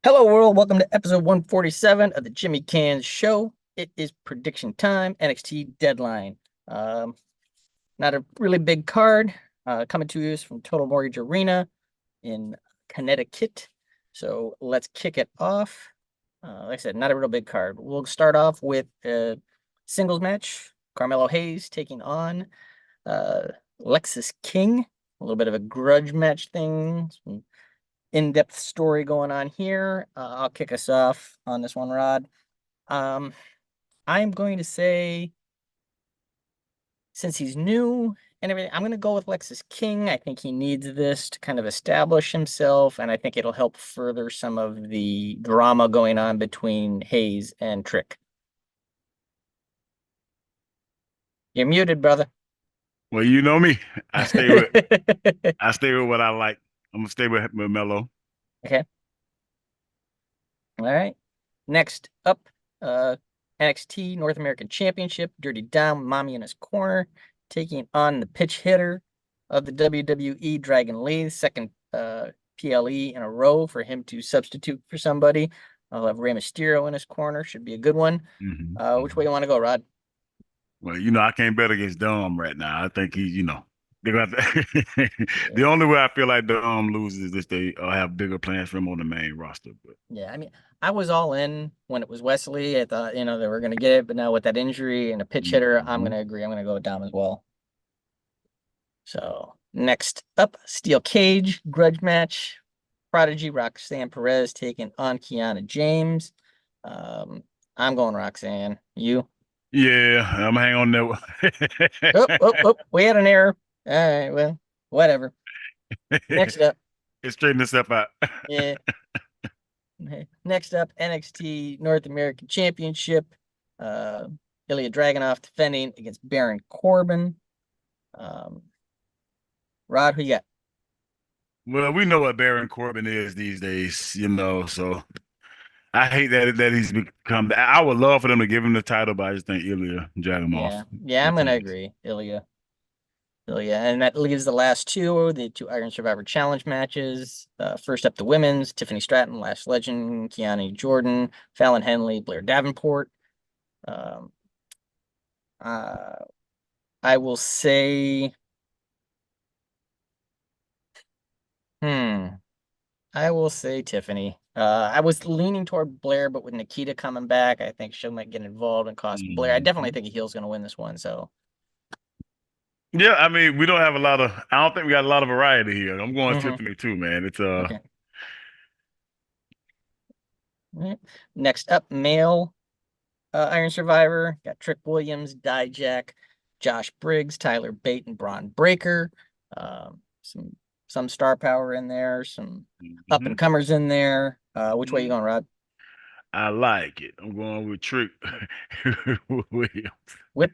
Hello, world. Welcome to episode 147 of the Jimmy Canz Show. It is prediction time, NXT deadline. Um, Not a really big card. Coming to us from Total Mortgage Arena in Connecticut. So let's kick it off. Like I said, not a real big card. We'll start off with a singles match. Carmelo Hayes taking on uh, Lexis King. A little bit of a grudge match thing. Some in-depth story going on here. I'll kick us off on this one, Rod. Um, I'm going to say, since he's new and everything, I'm going to go with Lexus King. I think he needs this to kind of establish himself, and I think it'll help further some of the drama going on between Hayes and Trick. You're muted, brother. Well, you know me. I stay with what I like. I'm gonna stay with Melo. Okay. All right. Next up, uh, NXT North American Championship, Dirty Dom, Mommy in his corner, taking on the pitch hitter of the WWE, Dragon Lee, second PLE in a row for him to substitute for somebody. I'll have Rey Mysterio in his corner. Should be a good one. Which way you want to go, Rod? Well, I can't bet against Dom right now. I think they're gonna Yeah. the only way I feel like Dom loses is if they have bigger plans for him on the main roster. But Yeah, I mean, I was all in when it was Wesley. I thought, they were going to get it, but now with that injury and a pitch hitter, I'm going Mhm. to agree. I'm going to go with Dom as well. So next up, Steel Cage grudge match. Prodigy Roxanne Perez taking on Kiana James. Um, I'm going Roxanne. You? Yeah, I'm gonna hang on Oh, oh, that. oh, we had an error. All right, well, whatever. Next up, It straightened itself out. yeah. Next up, NXT North American Championship. Uh, Ilya Dragunov defending against Baron Corbin. Um, Rod, who you got? Well, we know what Baron Corbin is these days. So I hate that he's become. I would love for them to give him the title, but I just think Ilya drag him off Yeah, I'm gonna retains. agree, Ilya. Ilya, and that leaves the last two, the two Iron Survivor Challenge matches. First up, the women's: Tiffany Stratton, Lash Legend, Kiani Jordan, Fallon Henley, Blair Davenport. Um, uh, I will say, hmm, I will say Tiffany. I was leaning toward Blair, but with Nikita coming back, I think she might get involved and cost Blair. I definitely Mhm. think a heel's going to win this one. So, Yeah, I mean, we don't have a lot of. I don't think we got a lot of variety here. I'm going mhm, Tiffany too, man. It's okay. All right. Next up, male Iron Survivor. Got Trick Williams, Dijak, Josh Briggs, Tyler Bate, and Braun Breaker. Some star power in there, some up and Mhm. comers in there. Which way you Mhm. going, Rod? I like it. I'm going with Trick Williams. Whip,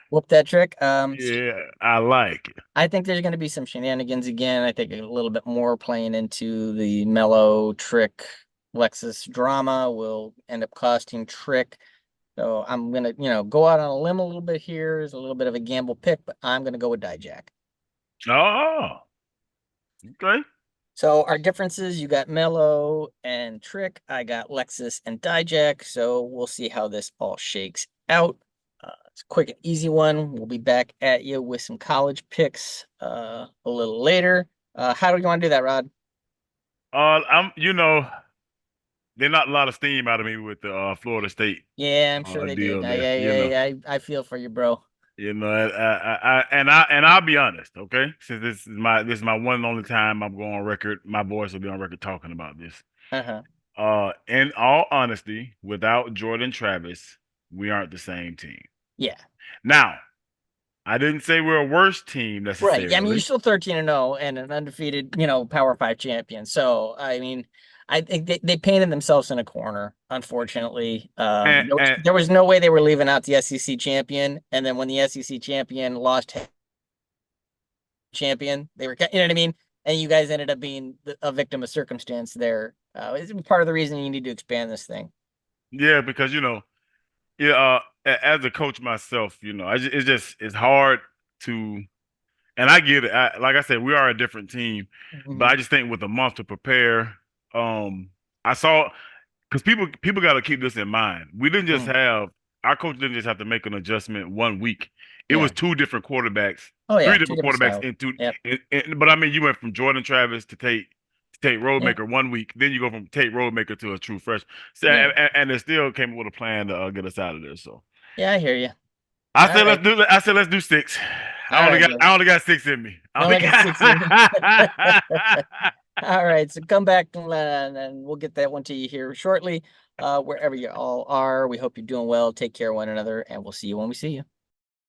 whoop that trick. Yeah, I like it. I think there's going to be some shenanigans again. I think a little bit more playing into the mellow trick Lexus drama will end up costing Trick. So I'm gonna, go out on a limb a little bit here. It's a little bit of a gamble pick, but I'm gonna go with Dijak. Oh, okay. So our differences, you got Mello and Trick. I got Lexus and Dijak. So we'll see how this all shakes out. It's a quick and easy one. We'll be back at you with some college picks a little later. How do you want to do that, Rod? They're not a lot of steam out of me with the Florida State Yeah, I'm sure they did. deal there. I feel for you, bro. I'll be honest, okay? Since this is my one and only time I'm going on record, my voice will be on record talking about this. Uh-huh. In all honesty, without Jordan Travis, we aren't the same team. Yeah. Now, I didn't say we're a worse team Right. Yeah, I mean, you're necessarily. still 13-0 and an undefeated, Power Five champion. So, I mean, I think they painted themselves in a corner, unfortunately. And, and There was no way they were leaving out the SEC champion. And then when the SEC champion lost champion, they were, you know what I mean? And you guys ended up being a victim of circumstance there. It's part of the reason you need to expand this thing. yeah, because yeah, as a coach myself, it's hard to. And I get it. Like I said, we are a different team, but Mhm. I just think with a month to prepare, um, I saw because people got to keep this in mind. We didn't just Mm. have our coach didn't just have to make an adjustment 1 week. It Yeah. was two different quarterbacks, Oh three yeah, two different different quarterbacks styles. in two. Yep. But I mean, you went from Jordan Travis to Tate Yeah. Rodemaker 1 week, then you go from Tate Rodemaker to a true fresh. So, Yeah. and they still came up with a plan to get us out of there. So Yeah, I hear you. I All said right. let's do six. All right, brother. I only got six in me. I You only only got six in you. got. All right, so come back and we'll get that one to you here shortly. Wherever you all are, we hope you're doing well. Take care of one another, and we'll see you when we see you.